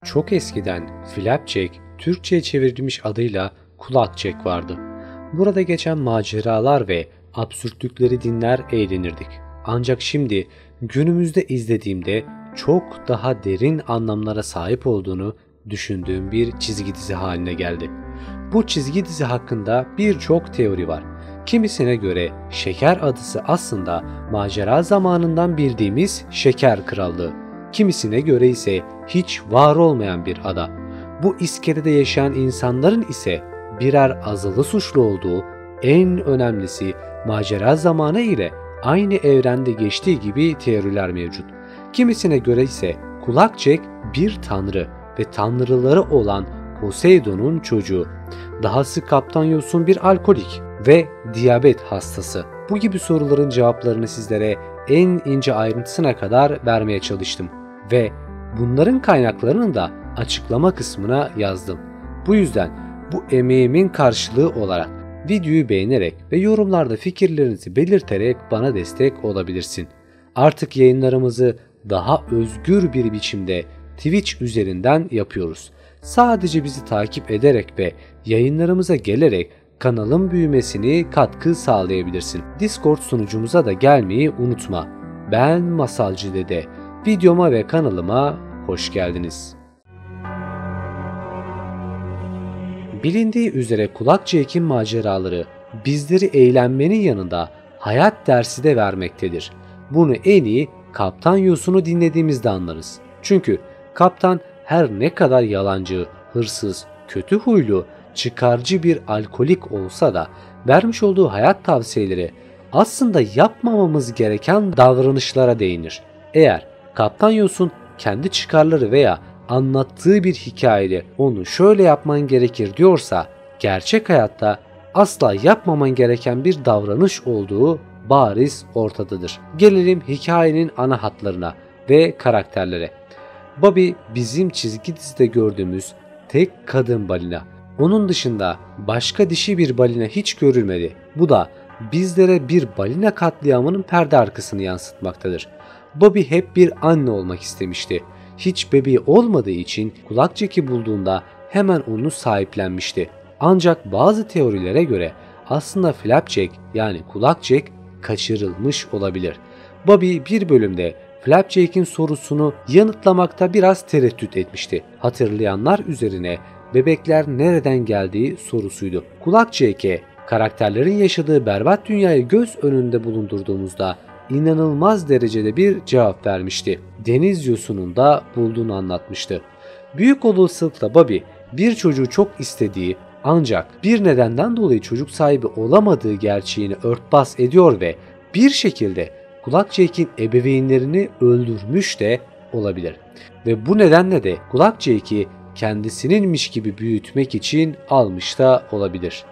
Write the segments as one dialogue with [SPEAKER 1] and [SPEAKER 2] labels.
[SPEAKER 1] Çok eskiden Flapjack, Türkçe'ye çevrilmiş adıyla Kulakçek vardı. Burada geçen maceralar ve absürtlükleri dinler eğlenirdik. Ancak şimdi günümüzde izlediğimde çok daha derin anlamlara sahip olduğunu düşündüğüm bir çizgi dizi haline geldi. Bu çizgi dizi hakkında birçok teori var. Kimisine göre Şeker Adası aslında macera zamanından bildiğimiz Şeker Krallığı. Kimisine göre ise hiç var olmayan bir ada. Bu iskelede yaşayan insanların ise birer azılı suçlu olduğu, en önemlisi macera zamanı ile aynı evrende geçtiği gibi teoriler mevcut. Kimisine göre ise Kulakçek bir tanrı ve tanrıları olan Poseidon'un çocuğu. Dahası Kaptan Yosun bir alkolik ve diyabet hastası. Bu gibi soruların cevaplarını sizlere en ince ayrıntısına kadar vermeye çalıştım ve bunların kaynaklarını da açıklama kısmına yazdım. Bu yüzden bu emeğimin karşılığı olarak videoyu beğenerek ve yorumlarda fikirlerinizi belirterek bana destek olabilirsin. Artık yayınlarımızı daha özgür bir biçimde Twitch üzerinden yapıyoruz. Sadece bizi takip ederek ve yayınlarımıza gelerek kanalın büyümesini katkı sağlayabilirsin. Discord sunucumuza da gelmeyi unutma. Ben Masalcı Dede. Videoma ve kanalıma hoş geldiniz. Bilindiği üzere Kulakçek'in maceraları bizleri eğlenmenin yanında hayat dersi de vermektedir. Bunu en iyi Kaptan Yosun'u dinlediğimizde anlarız. Çünkü kaptan her ne kadar yalancı, hırsız, kötü huylu, çıkarcı bir alkolik olsa da vermiş olduğu hayat tavsiyeleri aslında yapmamamız gereken davranışlara değinir. Eğer Kaptan Yosun kendi çıkarları veya anlattığı bir hikayede onu şöyle yapman gerekir diyorsa, gerçek hayatta asla yapmaman gereken bir davranış olduğu bariz ortadadır. Gelelim hikayenin ana hatlarına ve karakterlere. Bobby bizim çizgi dizide gördüğümüz tek kadın balina. Onun dışında başka dişi bir balina hiç görülmedi. Bu da bizlere bir balina katliamının perde arkasını yansıtmaktadır. Bobby hep bir anne olmak istemişti. Hiç bebeği olmadığı için Kulakçek'i bulduğunda hemen onu sahiplenmişti. Ancak bazı teorilere göre aslında Flapjack yani Kulakçek kaçırılmış olabilir. Bobby bir bölümde Flapjack'in sorusunu yanıtlamakta biraz tereddüt etmişti. Hatırlayanlar üzerine bebekler nereden geldiği sorusuydu. Kulakçek'e karakterlerin yaşadığı berbat dünyayı göz önünde bulundurduğumuzda inanılmaz derecede bir cevap vermişti. Deniz yosunun da bulduğunu anlatmıştı. Büyük olasılıkla Bobby bir çocuğu çok istediği ancak bir nedenden dolayı çocuk sahibi olamadığı gerçeğini örtbas ediyor ve bir şekilde Kulakçek'in ebeveynlerini öldürmüş de olabilir. Ve bu nedenle de Kulakçek'i kendisininmiş gibi büyütmek için almış da olabilir.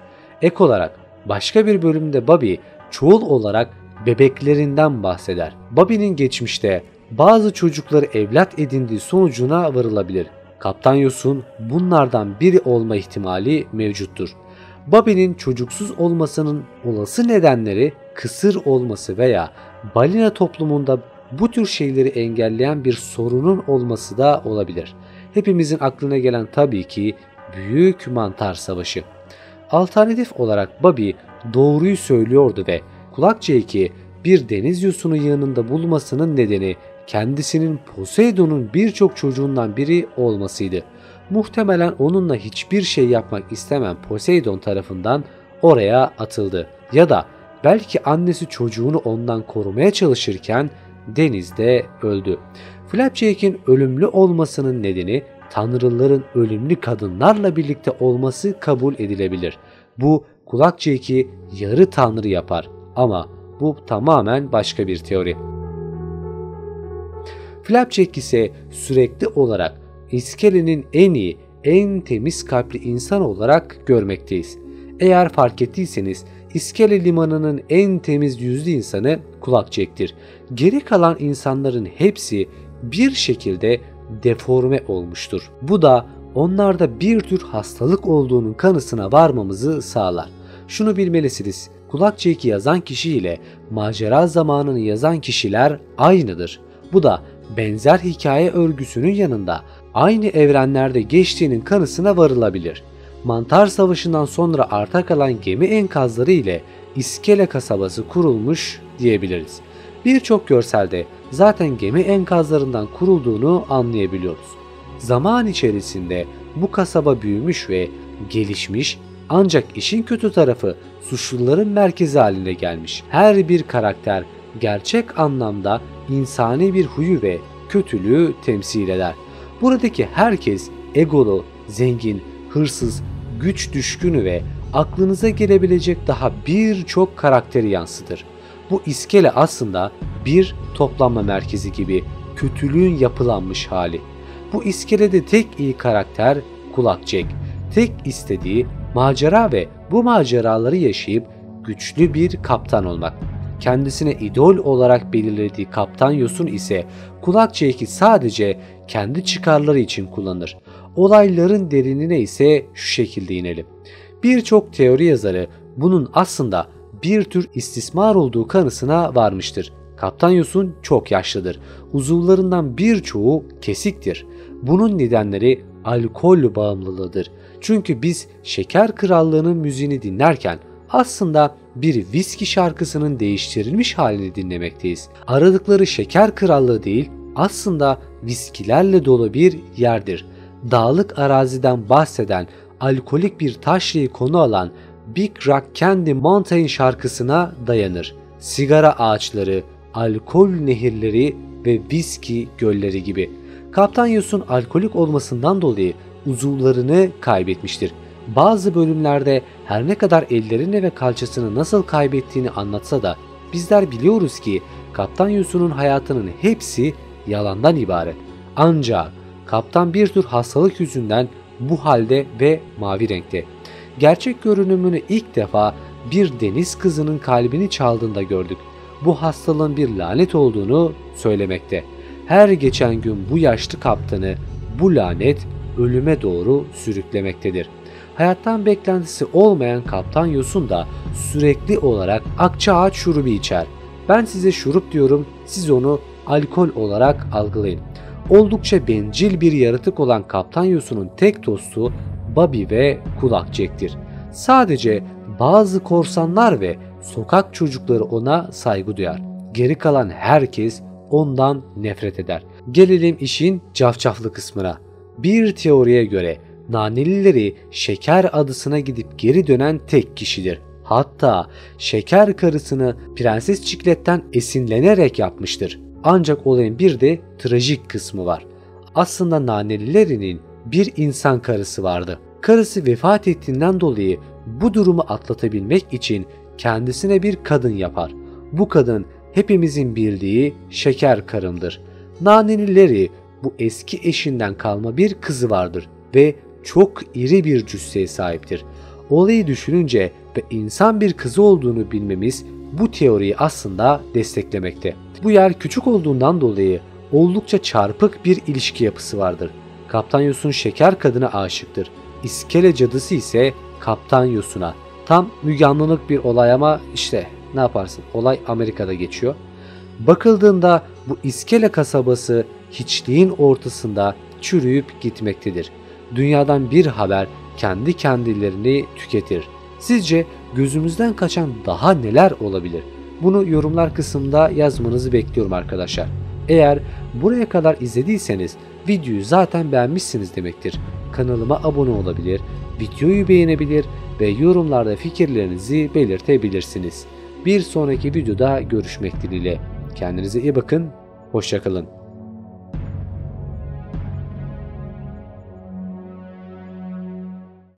[SPEAKER 1] Ek olarak başka bir bölümde Bobby çoğul olarak bebeklerinden bahseder. Bobby'nin geçmişte bazı çocukları evlat edindiği sonucuna varılabilir. Kaptan Yosun bunlardan biri olma ihtimali mevcuttur. Bobby'nin çocuksuz olmasının olası nedenleri kısır olması veya balina toplumunda bu tür şeyleri engelleyen bir sorunun olması da olabilir. Hepimizin aklına gelen tabii ki Büyük Mantar Savaşı. Alternatif olarak Bobby doğruyu söylüyordu ve Kulakçek'i bir deniz yosunu yanında bulmasının nedeni kendisinin Poseidon'un birçok çocuğundan biri olmasıydı. Muhtemelen onunla hiçbir şey yapmak istemeyen Poseidon tarafından oraya atıldı. Ya da belki annesi çocuğunu ondan korumaya çalışırken denizde öldü. Flapjack'in ölümlü olmasının nedeni tanrıların ölümlü kadınlarla birlikte olması kabul edilebilir. Bu Kulakçek'i yarı tanrı yapar ama bu tamamen başka bir teori. Flapjack ise sürekli olarak iskelenin en iyi, en temiz kalpli insan olarak görmekteyiz. Eğer fark ettiyseniz İskele limanının en temiz yüzlü insanı Kulakçek'tir. Geri kalan insanların hepsi bir şekilde deforme olmuştur. Bu da onlarda bir tür hastalık olduğunun kanısına varmamızı sağlar. Şunu bilmelisiniz, Kulakçek'i yazan kişi ile macera zamanını yazan kişiler aynıdır. Bu da benzer hikaye örgüsünün yanında aynı evrenlerde geçtiğinin kanısına varılabilir. Mantar Savaşı'ndan sonra arta kalan gemi enkazları ile İskele kasabası kurulmuş diyebiliriz. Birçok görselde zaten gemi enkazlarından kurulduğunu anlayabiliyoruz. Zaman içerisinde bu kasaba büyümüş ve gelişmiş, ancak işin kötü tarafı suçluların merkezi haline gelmiş. Her bir karakter gerçek anlamda insani bir huyu ve kötülüğü temsil eder. Buradaki herkes egolu, zengin, hırsız, güç düşkünü ve aklınıza gelebilecek daha birçok karakteri yansıtır. Bu iskele aslında bir toplanma merkezi gibi kötülüğün yapılanmış hali. Bu iskelede tek iyi karakter Kulak Jack. Tek istediği macera ve bu maceraları yaşayıp güçlü bir kaptan olmak. Kendisine idol olarak belirlediği Kaptan Yosun ise Kulak Jack'i sadece kendi çıkarları için kullanır. Olayların derinine ise şu şekilde inelim. Birçok teori yazarı bunun aslında bir tür istismar olduğu kanısına varmıştır. Kaptan Yosun çok yaşlıdır. Uzuvlarından birçoğu kesiktir. Bunun nedenleri alkol bağımlılığıdır. Çünkü biz Şeker Krallığı'nın müziğini dinlerken aslında bir viski şarkısının değiştirilmiş halini dinlemekteyiz. Aradıkları Şeker Krallığı değil, aslında viskilerle dolu bir yerdir. Dağlık araziden bahseden, alkolik bir taşrayı konu alan Big Rock Candy Mountain şarkısına dayanır. Sigara ağaçları, alkol nehirleri ve viski gölleri gibi. Kaptan Yosun alkolik olmasından dolayı uzuvlarını kaybetmiştir. Bazı bölümlerde her ne kadar ellerini ve kalçasını nasıl kaybettiğini anlatsa da bizler biliyoruz ki Kaptan Yosun'un hayatının hepsi yalandan ibaret. Ancak kaptan bir tür hastalık yüzünden bu halde ve mavi renkte. Gerçek görünümünü ilk defa bir deniz kızının kalbini çaldığında gördük. Bu hastalığın bir lanet olduğunu söylemekte. Her geçen gün bu yaşlı kaptanı bu lanet ölüme doğru sürüklemektedir. Hayattan beklentisi olmayan Kaptan Yosun da sürekli olarak akçaağaç şurubu içer. Ben size şurup diyorum, siz onu alkol olarak algılayın. Oldukça bencil bir yaratık olan Kaptan Yosun'un tek dostu Bobby ve Kulak Jack'tir. Sadece bazı korsanlar ve sokak çocukları ona saygı duyar. Geri kalan herkes ondan nefret eder. Gelelim işin cafcaflı kısmına. Bir teoriye göre Nanelileri Şeker Adası'na gidip geri dönen tek kişidir. Hatta şeker karısını Prenses Çiklet'ten esinlenerek yapmıştır. Ancak olayın bir de trajik kısmı var. Aslında Nanelilerinin bir insan karısı vardı. Karısı vefat ettiğinden dolayı bu durumu atlatabilmek için kendisine bir kadın yapar. Bu kadın hepimizin bildiği Şeker Karım'dır. Nanelileri bu eski eşinden kalma bir kızı vardır ve çok iri bir cüsseye sahiptir. Olayı düşününce ve insan bir kızı olduğunu bilmemiz bu teoriyi aslında desteklemekte. Bu yer küçük olduğundan dolayı oldukça çarpık bir ilişki yapısı vardır. Kaptan Yosun şeker kadına aşıktır. İskele cadısı ise Kaptan Yosun'a. Tam Müge Anlı'lık bir olay ama işte ne yaparsın, olay Amerika'da geçiyor. Bakıldığında bu İskele kasabası hiçliğin ortasında çürüyüp gitmektedir. Dünyadan bir haber kendi kendilerini tüketir. Sizce gözümüzden kaçan daha neler olabilir? Bunu yorumlar kısmında yazmanızı bekliyorum arkadaşlar. Eğer buraya kadar izlediyseniz videoyu zaten beğenmişsiniz demektir. Kanalıma abone olabilir, videoyu beğenebilir ve yorumlarda fikirlerinizi belirtebilirsiniz. Bir sonraki videoda görüşmek dileğiyle. Kendinize iyi bakın, hoşça kalın.